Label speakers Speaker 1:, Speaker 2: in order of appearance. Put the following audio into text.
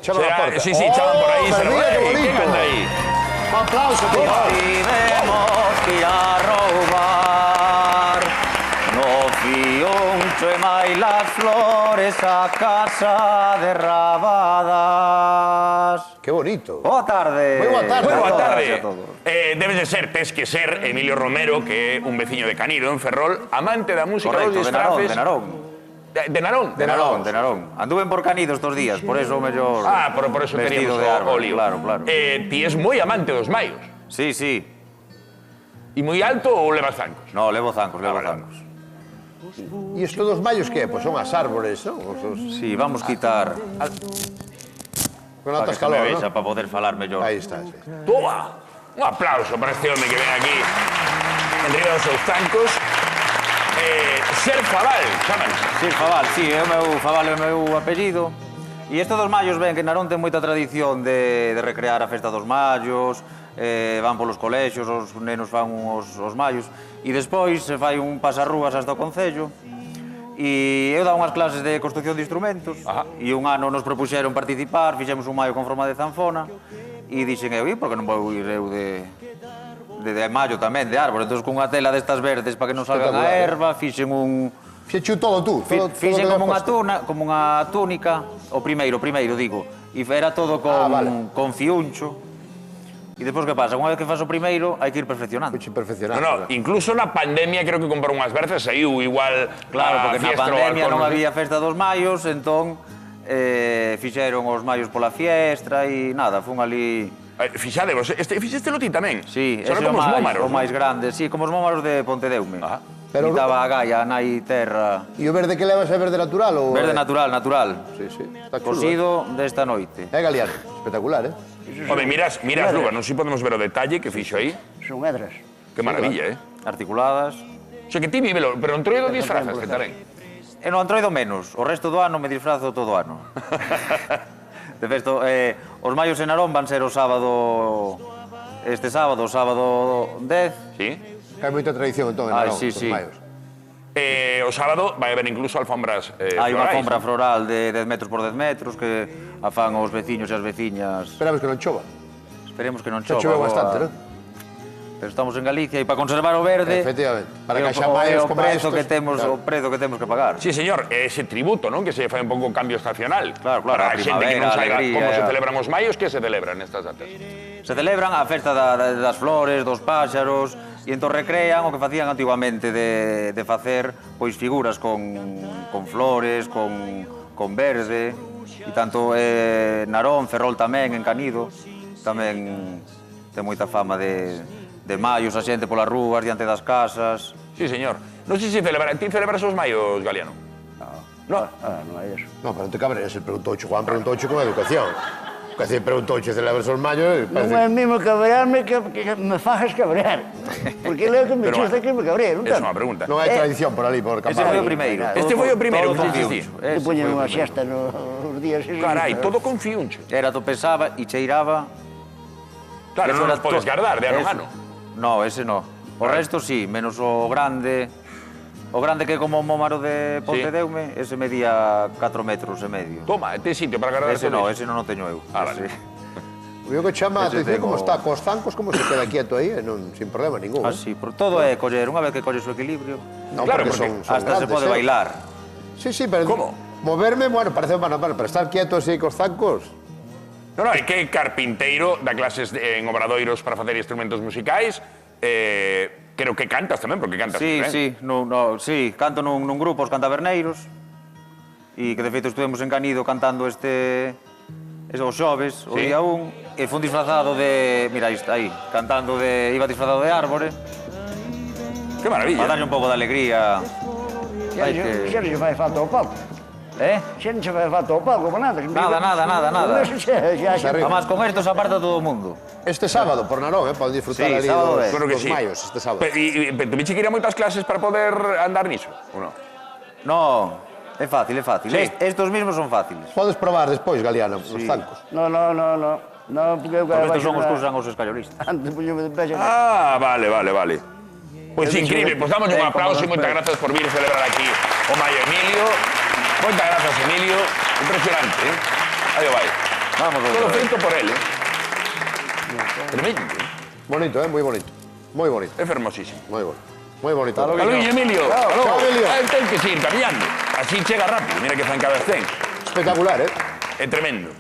Speaker 1: Chaman a porta.
Speaker 2: Sí, chaman por aí.
Speaker 1: Mira que bonito.
Speaker 2: ¿Quién anda aí?
Speaker 1: Un aplauso, tío.
Speaker 3: Tivemos que ir a roubar no fiuncho e mai las flores a casa de Rabadas.
Speaker 1: Qué bonito.
Speaker 3: Boa tarde.
Speaker 1: Moi boa tarde.
Speaker 2: Moi boa
Speaker 3: a
Speaker 2: tarde.
Speaker 3: todos.
Speaker 2: Debes de ser, tes que ser Emilio Romero, que é un veciño de Canido, en Ferrol, amante da música
Speaker 3: Correcto,
Speaker 2: dos
Speaker 3: de Narón,
Speaker 2: disfraces.
Speaker 3: de Narón.
Speaker 2: De Narón?
Speaker 3: De Narón. Anduve por Canido estos días, por eso o mellor
Speaker 2: Por eso
Speaker 3: vestido
Speaker 2: teníamos
Speaker 3: de árbol.
Speaker 2: o lío.
Speaker 3: Claro, claro.
Speaker 2: Ti es moi amante dos maios.
Speaker 3: Sí, sí.
Speaker 2: E moi alto ou levas zancos?
Speaker 3: No, levo zancos, levo zancos.
Speaker 1: ¿Y estos dos mayos qué? Pues son as árboles, ¿no?
Speaker 3: Sí, vamos quitar
Speaker 1: Con
Speaker 3: para
Speaker 1: altas
Speaker 3: que se me
Speaker 1: calor,
Speaker 3: vexa,
Speaker 1: ¿no?
Speaker 3: para poder falar mellor.
Speaker 1: Ahí está, sí.
Speaker 2: Toma! Un aplauso para este home que ven aquí en Río dos seus zancos. Ser Fabal, chámanse.
Speaker 3: Sí, Fabal, sí, Fabal é o meu apellido. E estes dos mallos ven que Narón ten moita tradición de recrear a festa dos mallos, van polos colexios, os nenos fan os mallos, e despois se fai un pasarrúas hasta o Concello, e eu daba unhas clases de construcción de instrumentos, e un ano nos propuxeron participar, fixemos un mallo con forma de zanfona, e dixen eu, por que non vou ir eu de mallo tamén, de árbol, entón cunha tela destas verdes para que non salgan a erva, fixen un...
Speaker 1: Fixen todo tú.
Speaker 3: Fixen como unha túnica, o primeiro digo, e era todo con fiuncho. E despois que pasa? Unha vez que faz o primeiro, hai que ir perfeccionando.
Speaker 1: Fuche perfeccionando.
Speaker 2: No, incluso na pandemia creo que compraron unhas berzas saiu igual
Speaker 3: Claro, porque na
Speaker 2: fiestra ou
Speaker 3: pandemia
Speaker 2: algo,
Speaker 3: non había festa dos maios, entón fixeron os maios pola fiestra e nada, fun ali...
Speaker 2: Fixade, fixestelo ti tamén?
Speaker 3: Sí,
Speaker 2: son
Speaker 3: ese
Speaker 2: como os mómaros,
Speaker 3: o máis grande, sí, como os mómaros de Pontedeume.
Speaker 1: Pero-
Speaker 3: Quitaba a Gaia, a nai terra...
Speaker 1: ¿Y o verde que levas é verde natural ou...?
Speaker 3: Verde natural.
Speaker 1: Sí, sí. Está chulo.
Speaker 3: Cosido desta noite.
Speaker 1: Galiano. Espectacular, ¿eh?
Speaker 2: Home, miras, Luga, non si podemos ver o detalle que fixo aí.
Speaker 4: Son medras.
Speaker 2: Que maravilla,
Speaker 3: Articuladas.
Speaker 2: O sea, que ti vívelo, pero en troido disfrazas, que tamén.
Speaker 3: E no Antroido menos, o resto do ano me disfrazo todo o ano. De feito, os maios en Narón van ser o sábado... Este sábado, o sábado 10.
Speaker 2: Sí.
Speaker 1: Hai moita tradición, entón, en Narón,
Speaker 3: sí,
Speaker 1: cos
Speaker 3: sí.
Speaker 1: mayos.
Speaker 2: O sábado vai haber incluso alfombras
Speaker 3: Hai unha
Speaker 2: florais.
Speaker 3: alfombra floral de 10 metros por 10 metros que a fan os veciños e as veciñas.
Speaker 1: Esperamos que non chova.
Speaker 3: Esperemos que non
Speaker 1: Xa
Speaker 3: chova.
Speaker 1: choveu bastante,
Speaker 3: agora.
Speaker 1: non?
Speaker 3: Pero estamos en Galicia e para conservar o verde...
Speaker 1: Efectivamente. Para
Speaker 3: é
Speaker 1: que haxa maios
Speaker 3: o
Speaker 1: como
Speaker 3: prezo
Speaker 1: estos,
Speaker 3: que temos,
Speaker 1: claro.
Speaker 3: o prezo que temos que pagar.
Speaker 2: Sí, señor, ese tributo, non? Que se fai un pouco cambio estacional.
Speaker 3: Claro,
Speaker 2: Para
Speaker 3: a
Speaker 2: a xente que non
Speaker 3: primavera,
Speaker 2: saiba
Speaker 3: alegría.
Speaker 2: como se celebran os maios, que se celebran nestas datas.
Speaker 3: Se celebran a festa das flores, dos páxaros, e entón recrean o que facían antiguamente de facer pois figuras con flores, con verde, e tanto Narón, Ferrol tamén, en Canido, tamén ten moita fama de maios, a xente polas rúas, diante das casas.
Speaker 2: Sí, señor. Non sei se celebran. Ti celebras os maios, Galiano?
Speaker 4: Non hai eso.
Speaker 1: No, pero non te cabreas, el preguntouche, Juan preguntouche con educación. Que se preguntouche celebras os mayos,
Speaker 4: Non é mesmo cabrearme que me fajas cabrear. Porque leo que me
Speaker 2: Pero,
Speaker 4: chiste que me cabree, non
Speaker 2: É
Speaker 4: tanto.
Speaker 2: unha pregunta.
Speaker 1: non hai tradición por ali, por
Speaker 3: Ese
Speaker 1: Campabel.
Speaker 3: foi o primeiro.
Speaker 2: Este foi o primeiro
Speaker 3: Todo
Speaker 2: que
Speaker 3: con
Speaker 2: existía.
Speaker 3: fiuncho.
Speaker 4: Te
Speaker 3: Ese
Speaker 4: poñen
Speaker 3: foi o
Speaker 4: unha
Speaker 3: primeiro.
Speaker 4: xesta nos días esos.
Speaker 2: Carai, todo con fiuncho.
Speaker 3: Era to pesaba e cheiraba.
Speaker 2: Claro,
Speaker 3: Eso
Speaker 2: non
Speaker 3: era
Speaker 2: os podes
Speaker 3: todo.
Speaker 2: guardar de ano en
Speaker 3: Eso.
Speaker 2: ano.
Speaker 3: No, ese no. O resto sí, menos o grande. O grande que é como o mómaro de Pontedeume, ese medía 4 metros e medio.
Speaker 2: Toma, ten sitio para guardar
Speaker 3: Ese
Speaker 2: todo
Speaker 3: no,
Speaker 2: iso.
Speaker 3: ese non o teño eu.
Speaker 2: Ah, vale.
Speaker 3: Ese-
Speaker 1: O que chama a
Speaker 3: Ese
Speaker 1: atención como
Speaker 3: tengo-
Speaker 1: está, cos zancos, como se queda quieto aí, sin problema ningún.
Speaker 3: Así, por todo é coller, unha vez que colle o seu equilibrio,
Speaker 1: No,
Speaker 2: Claro,
Speaker 1: porque
Speaker 2: porque
Speaker 1: son
Speaker 3: hasta se
Speaker 1: grandes,
Speaker 3: pode bailar.
Speaker 1: Sí, sí, pero...
Speaker 2: ¿Cómo?
Speaker 1: Moverme, bueno, parece bueno, pero estar quieto así cos zancos...
Speaker 2: Non, é que carpinteiro dá clases en obradoiros para facer instrumentos musicais. Creo que cantas tamén, porque cantas.
Speaker 3: Sí,
Speaker 2: ben.
Speaker 3: sí, canto nun grupo, os cantaverneiros, e que de feito estuvemos en Canido cantando os xoves, o
Speaker 2: Sí.
Speaker 3: día 1, e fun disfrazado de... Mira, aí, cantando de... Iba disfrazado de árbore,
Speaker 2: Que maravilla.
Speaker 3: para darlle un pouco de alegría. Hai
Speaker 4: Xa non
Speaker 3: que...
Speaker 4: se fai falta o palco. Xa non se fai falta o palco, para nada.
Speaker 3: Nada.
Speaker 4: Xa.
Speaker 3: Además, con esto se aparta todo o mundo.
Speaker 1: Este sábado, por Narón, poden disfrutar
Speaker 3: Sí,
Speaker 1: ali
Speaker 3: sábado
Speaker 1: dos,
Speaker 3: é.
Speaker 2: Claro que
Speaker 1: dos
Speaker 2: sí.
Speaker 1: mayos, este sábado.
Speaker 2: Pero tuviche que ir a moitas clases para poder andar niso, ou non?
Speaker 3: No, é fácil.
Speaker 2: Sí.
Speaker 3: Estos mismos son fáciles.
Speaker 1: Podes probar despois, Galiano, os zancos.
Speaker 4: No, porque eu
Speaker 3: Porque estos son os que usan os escallolistas.
Speaker 4: Antes puñome de pexa.
Speaker 2: Ah, vale. Pois
Speaker 4: Eu
Speaker 2: increíble,
Speaker 4: dixo,
Speaker 2: pois damos un
Speaker 4: como
Speaker 2: aplauso e
Speaker 4: nos
Speaker 2: moitas
Speaker 4: pe-
Speaker 2: grazas por vir a celebrar aquí o Maio Emilio. Moitas grazas, Emilio. Impresionante, Aí vai.
Speaker 3: Vamos
Speaker 2: Todo
Speaker 3: outra vez.
Speaker 2: feito por él, Tremendo.
Speaker 1: Bonito, moi bonito. Moi bonito,
Speaker 2: É fermosísimo.
Speaker 1: moi bonito. Moi bonito.
Speaker 3: Hasta luego.
Speaker 2: Alviño, Emilio. Aló.
Speaker 1: Chao, Emilio.
Speaker 2: Ten que seguir camiñando. Así chega rápido. Mira que zancadas ten.
Speaker 1: Espectacular,
Speaker 2: É tremendo.